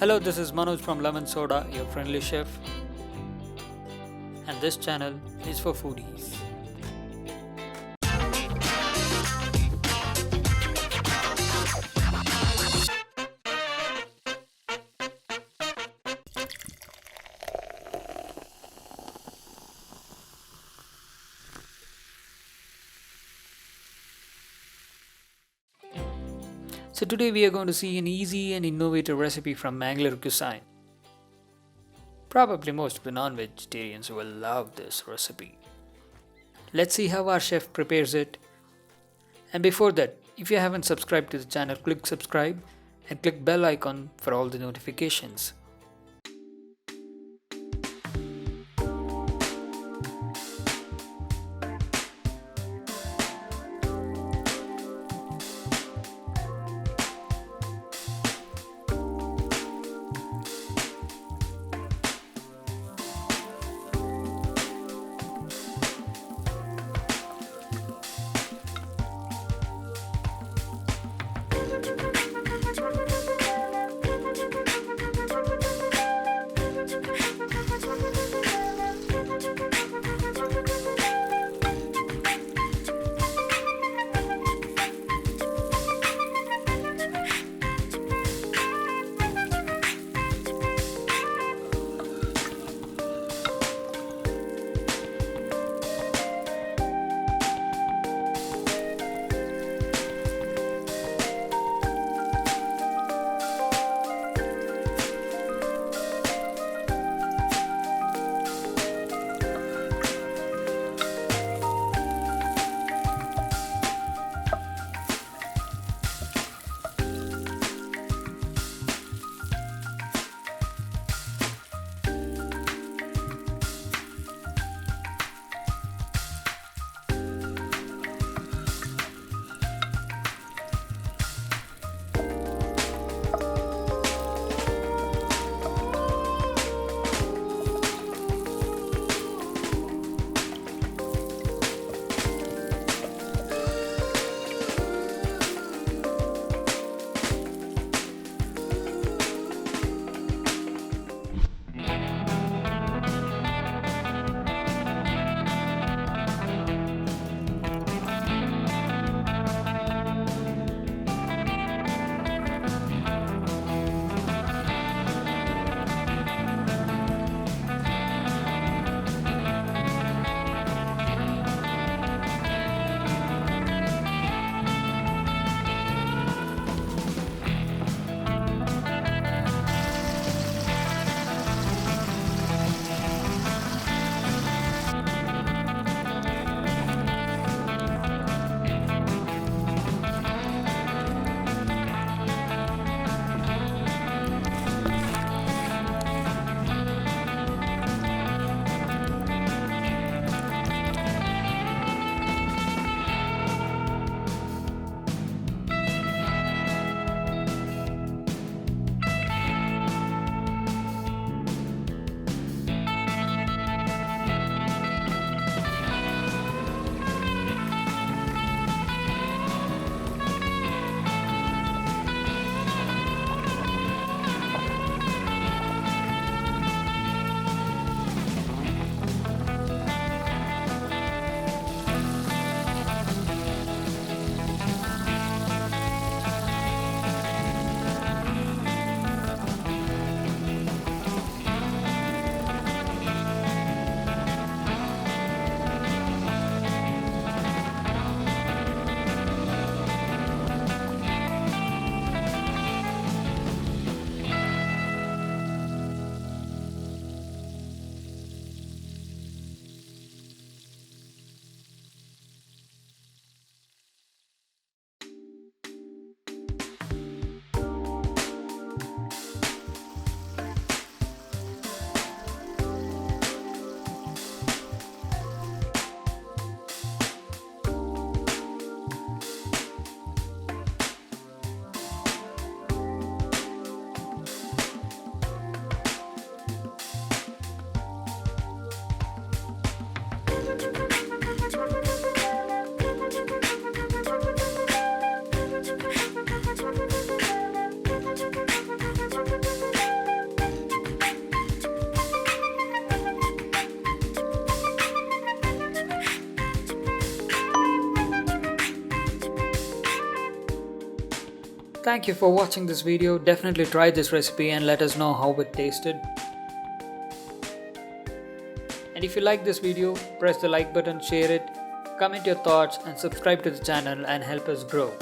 Hello, this is Manoj from Lemonsoda, your friendly chef, and this channel is for foodies. So today we are going to see an easy and innovative recipe from Mangalorean cuisine. Probably most of the non-vegetarians will love this recipe. Let's see how our chef prepares it. And before that, if you haven't subscribed to the channel, click subscribe and click bell icon for all the notifications. Thank you for watching this video. Definitely try this recipe and let us know how it tasted. And if you like this video, press the like button, share it, comment your thoughts and subscribe to the channel and help us grow.